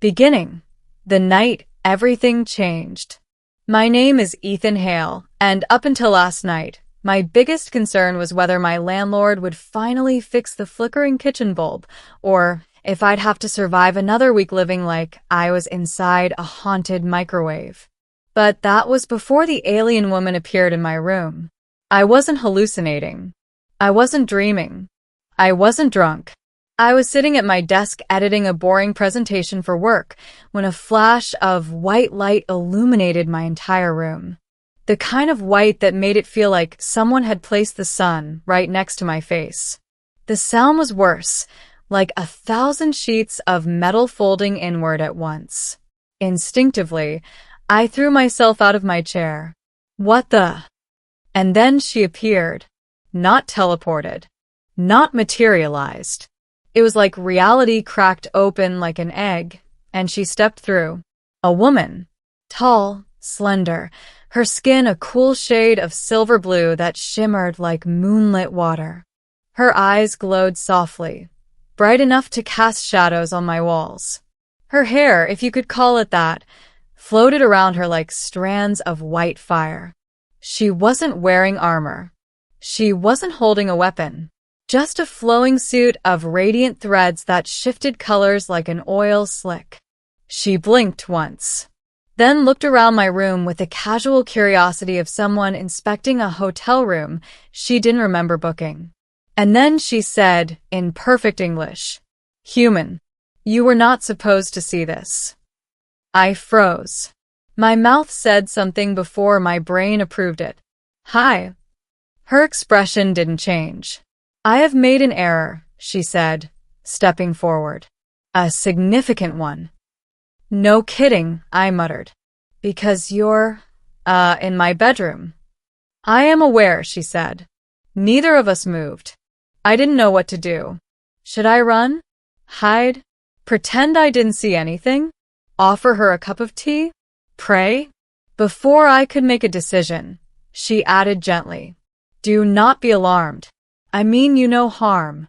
Beginning. The night everything changed. My name is Ethan Hale, and up until last night, my biggest concern was whether my landlord would finally fix the flickering kitchen bulb, or if I'd have to survive another week living like I was inside a haunted microwave. But that was before the alien woman appeared in my room. I wasn't hallucinating. I wasn't dreaming. I wasn't drunk. I was sitting at my desk editing a boring presentation for work when a flash of white light illuminated my entire room. The kind of white that made it feel like someone had placed the sun right next to my face. The sound was worse, like 1,000 sheets of metal folding inward at once. Instinctively, I threw myself out of my chair. What the? And then she appeared. Not teleported. Not materialized. It was like reality cracked open like an egg, and she stepped through. A woman. Tall, slender, her skin a cool shade of silver blue that shimmered like moonlit water. Her eyes glowed softly, bright enough to cast shadows on my walls. Her hair, if you could call it that, floated around her like strands of white fire. She wasn't wearing armor. She wasn't holding a weapon. Just a flowing suit of radiant threads that shifted colors like an oil slick. She blinked once, then looked around my room with the casual curiosity of someone inspecting a hotel room she didn't remember booking. And then she said, in perfect English, "Human, you were not supposed to see this." I froze. My mouth said something before my brain approved it. "Hi." Her expression didn't change. "I have made an error," she said, stepping forward. "A significant one." "No kidding," I muttered. "Because you're, in my bedroom." "I am aware," she said. Neither of us moved. I didn't know what to do. Should I run? Hide? Pretend I didn't see anything? Offer her a cup of tea? Pray? Before I could make a decision, she added gently, "Do not be alarmed. I mean you no harm."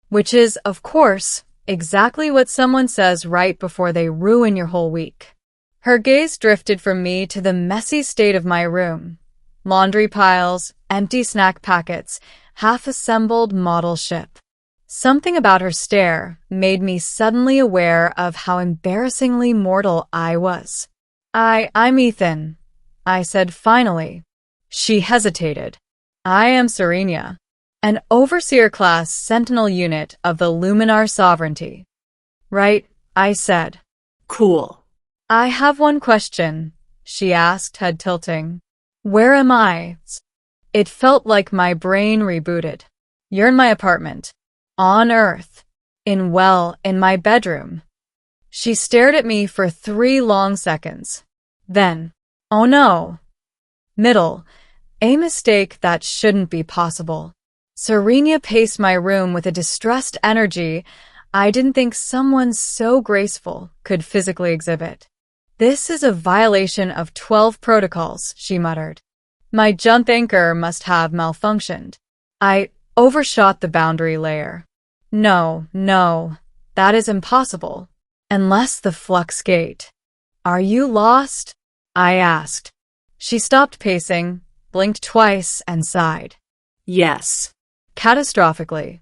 Which is, of course, exactly what someone says right before they ruin your whole week. Her gaze drifted from me to the messy state of my room. Laundry piles, empty snack packets, half-assembled model ship. Something about her stare made me suddenly aware of how embarrassingly mortal I was. I'm Ethan," I said finally. She hesitated. "I am Serenya, an Overseer-class Sentinel unit of the Luminar Sovereignty." "Right," I said. "Cool." "I have one question," she asked, head tilting. "Where am I?" It felt like my brain rebooted. "You're in my apartment. On Earth. In my bedroom." She stared at me for 3 long seconds. Then, "Oh no." Middle. A mistake that shouldn't be possible. Serenya paced my room with a distressed energy I didn't think someone so graceful could physically exhibit. "This is a violation of 12 protocols," she muttered. "My jump anchor must have malfunctioned. I overshot the boundary layer." No, that is impossible. Unless the flux gate." "Are you lost?" I asked. She stopped pacing, blinked twice, and sighed. "Yes." Catastrophically.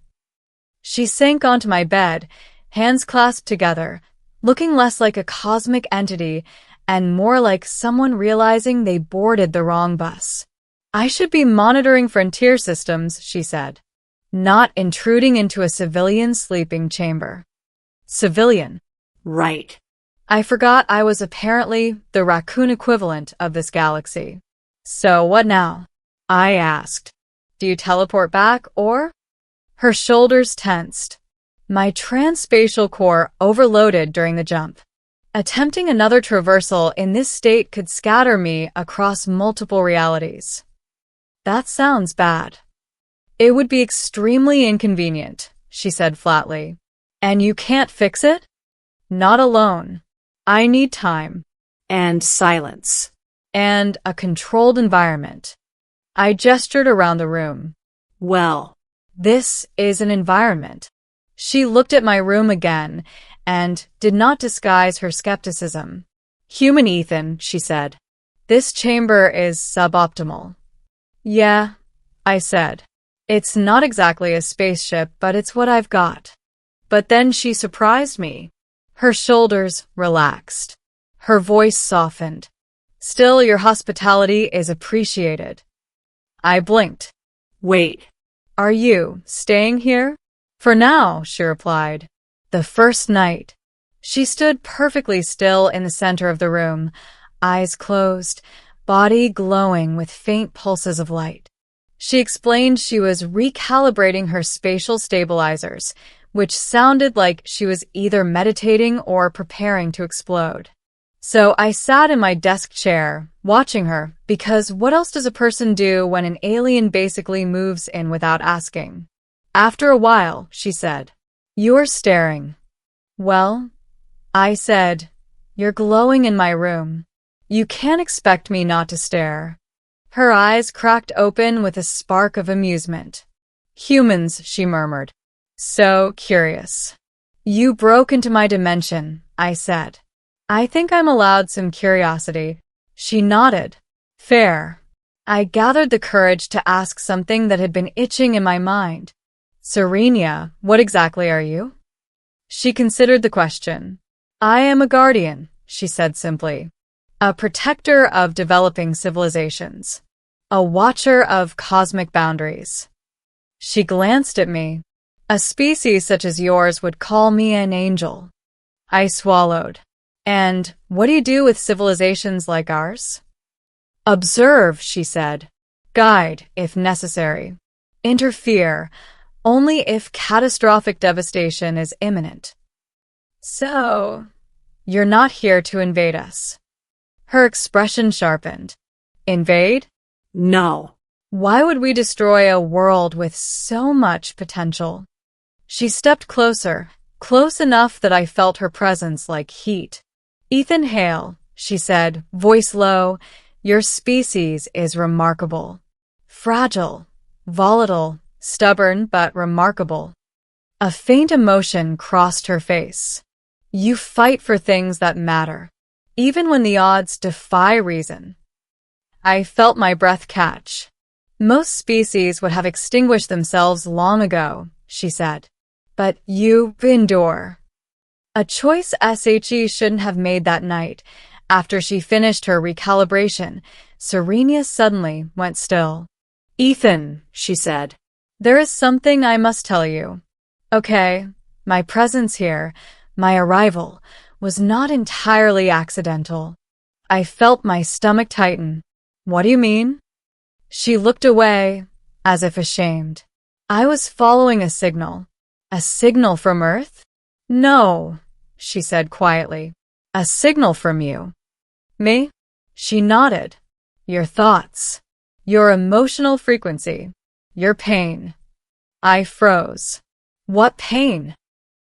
She sank onto my bed, hands clasped together, looking less like a cosmic entity and more like someone realizing they boarded the wrong bus. "I should be monitoring frontier systems," she said, "not intruding into a civilian sleeping chamber." Civilian. Right. I forgot I was apparently the raccoon equivalent of this galaxy. "So what now?" I asked. "Do you teleport back, or?" Her shoulders tensed. My transspatial core overloaded during the jump. Attempting another traversal in this state could scatter me across multiple realities. "That sounds bad." "It would be extremely inconvenient," she said flatly. "And you can't fix it?" "Not alone. I need time." And silence. And a controlled environment. I gestured around the room. "Well, This is an environment." She looked at my room again, and did not disguise her skepticism. "Human Ethan," she said. "This chamber is suboptimal." "Yeah," I said. "It's not exactly a spaceship, but it's what I've got." But then she surprised me. Her shoulders relaxed. Her voice softened. "Still, your hospitality is appreciated." I blinked. Wait. "Are you staying here?" "For now," she replied. "The first night." She stood perfectly still in the center of the room, eyes closed, body glowing with faint pulses of light. She explained she was recalibrating her spatial stabilizers, which sounded like she was either meditating or preparing to explode. So I sat in my desk chair, watching her, because what else does a person do when an alien basically moves in without asking? After a while, she said, "You're staring." "Well," I said, "you're glowing in my room. You can't expect me not to stare." Her eyes cracked open with a spark of amusement. "Humans," she murmured. "So curious." "You broke into my dimension," I said. "I think I'm allowed some curiosity." She nodded. "Fair." I gathered the courage to ask something that had been itching in my mind. "Serenya, what exactly are you?" She considered the question. "I am a guardian," she said simply. "A protector of developing civilizations. A watcher of cosmic boundaries." She glanced at me. "A species such as yours would call me an angel." I swallowed. "And what do you do with civilizations like ours?" "Observe," she said. "Guide, if necessary. Interfere, only if catastrophic devastation is imminent." "So, you're not here to invade us?" Her expression sharpened. "Invade? No. Why would we destroy a world with so much potential?" She stepped closer, close enough that I felt her presence like heat. "Ethan Hale," she said, voice low, "your species is remarkable. Fragile, volatile, stubborn, but remarkable." A faint emotion crossed her face. "You fight for things that matter, even when the odds defy reason." I felt my breath catch. "Most species would have extinguished themselves long ago," she said. "But you endure." A choice SHE shouldn't have made that night. After she finished her recalibration, Serenya suddenly went still. "Ethan," she said, "there is something I must tell you. Okay, my presence here, my arrival, was not entirely accidental." I felt my stomach tighten. "What do you mean?" She looked away, as if ashamed. "I was following a signal." "A signal from Earth?" "No," she said quietly. "A signal from you." "Me?" She nodded. "Your thoughts. Your emotional frequency. Your pain." I froze. "What pain?"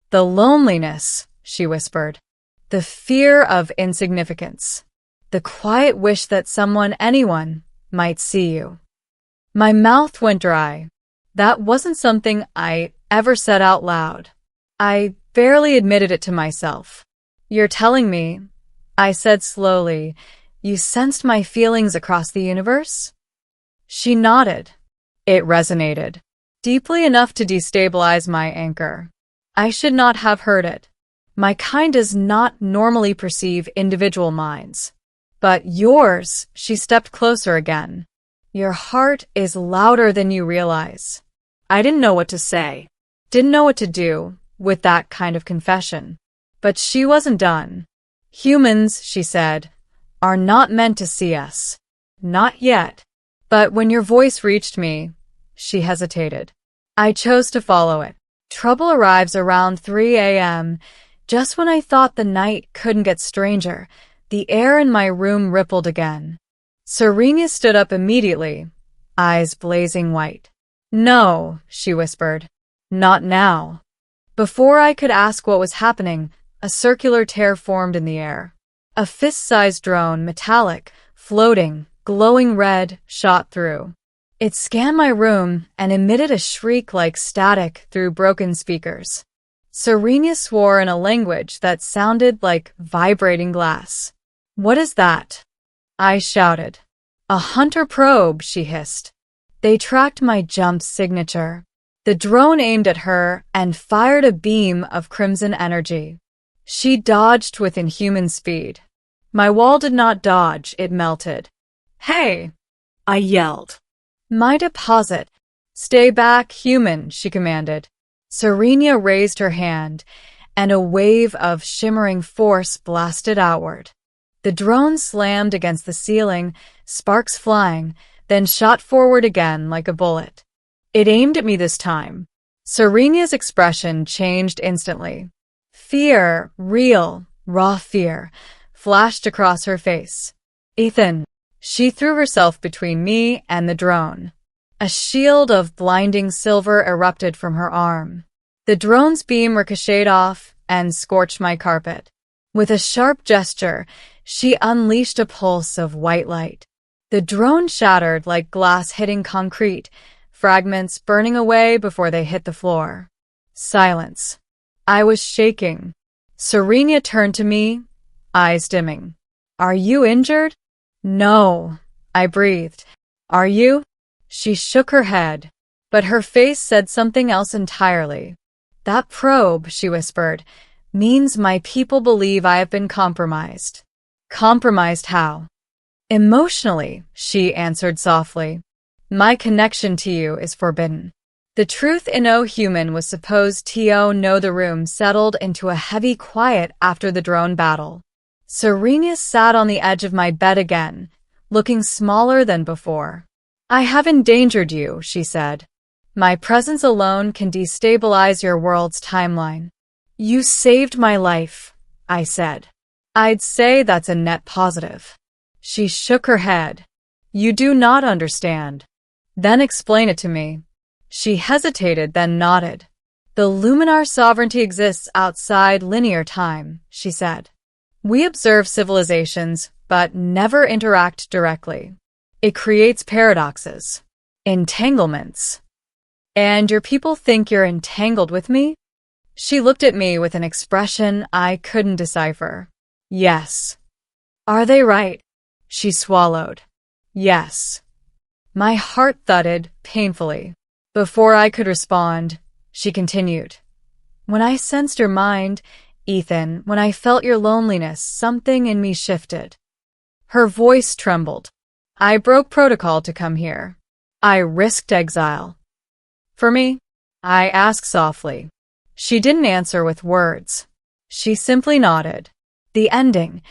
"The loneliness," she whispered. "The fear of insignificance. The quiet wish that someone, anyone, might see you." My mouth went dry. That wasn't something I ever said out loud. I barely admitted it to myself. "You're telling me," I said slowly, "you sensed my feelings across the universe?" She nodded. It resonated. Deeply enough to destabilize my anchor. I should not have heard it. My kind does not normally perceive individual minds. But yours, she stepped closer again. Your heart is louder than you realize. I didn't know what to say. Didn't know what to do with that kind of confession. But she wasn't done. "Humans," she said, "are not meant to see us. Not yet." But when your voice reached me, she hesitated. I chose to follow it. "Trouble arrives around 3 a.m. Just when I thought the night couldn't get stranger, the air in my room rippled again." Serenya stood up immediately, eyes blazing white. "No," she whispered. "Not now." Before I could ask what was happening, a circular tear formed in the air. A fist-sized drone, metallic, floating, glowing red, shot through. It scanned my room and emitted a shriek like static through broken speakers. Serenya swore in a language that sounded like vibrating glass. "What is that?" I shouted. "A hunter probe," she hissed. "They tracked my jump signature." The drone aimed at her and fired a beam of crimson energy. She dodged with inhuman speed. My wall did not dodge, it melted. "Hey!" I yelled. "My deposit." "Stay back, human," she commanded. Serenya raised her hand, and a wave of shimmering force blasted outward. The drone slammed against the ceiling, sparks flying, then shot forward again like a bullet. It aimed at me this time. Serenya's expression changed instantly. Fear, real, raw fear, flashed across her face. "Ethan." She threw herself between me and the drone. A shield of blinding silver erupted from her arm. The drone's beam ricocheted off and scorched my carpet. With a sharp gesture, she unleashed a pulse of white light. The drone shattered like glass hitting concrete, fragments burning away before they hit the floor. Silence. I was shaking. Serenya turned to me, eyes dimming. "Are you injured?" "No," I breathed. "Are you?" She shook her head, but her face said something else entirely. "That probe," she whispered, "means my people believe I have been compromised." "Compromised how?" "Emotionally," she answered softly. "My connection to you is forbidden." The truth in O Human was supposed to know the room settled into a heavy quiet after the drone battle. Serenya sat on the edge of my bed again, looking smaller than before. "I have endangered you," she said. "My presence alone can destabilize your world's timeline." "You saved my life," I said. "I'd say that's a net positive." She shook her head. "You do not understand." "Then explain it to me." She hesitated, then nodded. "The Luminar sovereignty exists outside linear time," she said. "We observe civilizations, but never interact directly. It creates paradoxes, entanglements. And your people think you're entangled with me?" She looked at me with an expression I couldn't decipher. "Yes." "Are they right?" She swallowed. "Yes." My heart thudded painfully. Before I could respond, she continued. "When I sensed your mind, Ethan, when I felt your loneliness, something in me shifted." Her voice trembled. "I broke protocol to come here. I risked exile." "For me?" I asked softly. She didn't answer with words. She simply nodded. The ending,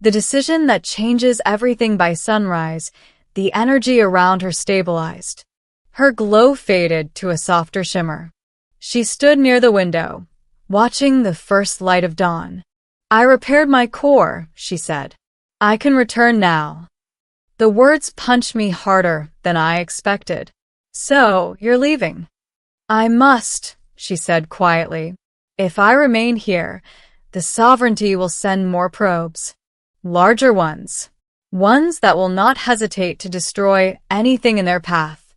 the decision that changes everything by sunrise, the energy around her stabilized. Her glow faded to a softer shimmer. She stood near the window, watching the first light of dawn. "I repaired my core," she said. "I can return now." The words punched me harder than I expected. "So, you're leaving?" "I must," she said quietly. "If I remain here, the sovereignty will send more probes. Larger ones. Ones that will not hesitate to destroy anything in their path.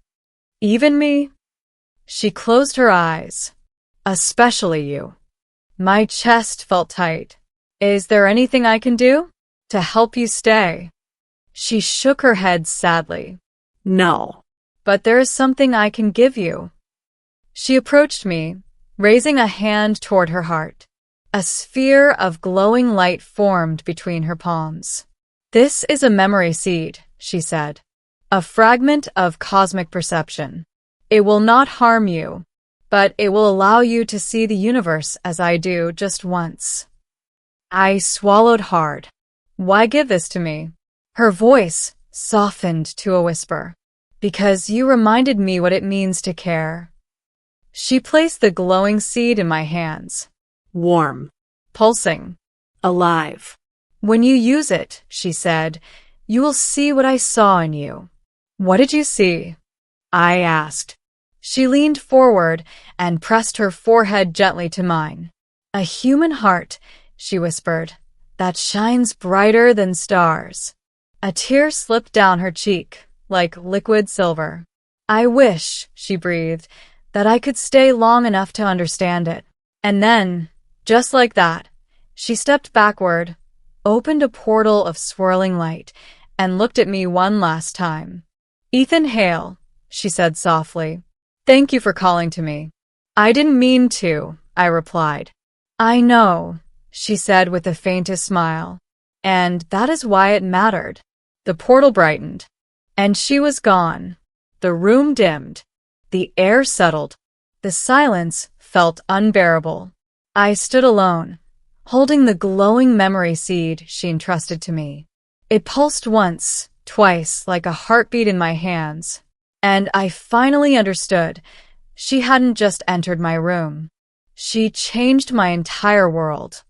Even me?" She closed her eyes. "Especially you." My chest felt tight. "Is there anything I can do to help you stay?" She shook her head sadly. "No." "But there is something I can give you." She approached me, raising a hand toward her heart. A sphere of glowing light formed between her palms. "This is a memory seed," she said. "A fragment of cosmic perception. It will not harm you, but it will allow you to see the universe as I do just once." I swallowed hard. "Why give this to me?" Her voice softened to a whisper. "Because you reminded me what it means to care." She placed the glowing seed in my hands. "Warm." "Pulsing." "Alive." "When you use it," she said, "you will see what I saw in you." "What did you see?" I asked. She leaned forward and pressed her forehead gently to mine. "A human heart," she whispered, "that shines brighter than stars." A tear slipped down her cheek, like liquid silver. "I wish," she breathed, "that I could stay long enough to understand it." And then, just like that, she stepped backward, opened a portal of swirling light, and looked at me one last time. "Ethan Hale," she said softly. "Thank you for calling to me." "I didn't mean to," I replied. "I know," she said with the faintest smile. "And that is why it mattered." The portal brightened, and she was gone. The room dimmed. The air settled. The silence felt unbearable. I stood alone, holding the glowing memory seed she entrusted to me. It pulsed once, twice, like a heartbeat in my hands. And I finally understood. She hadn't just entered my room. She changed my entire world.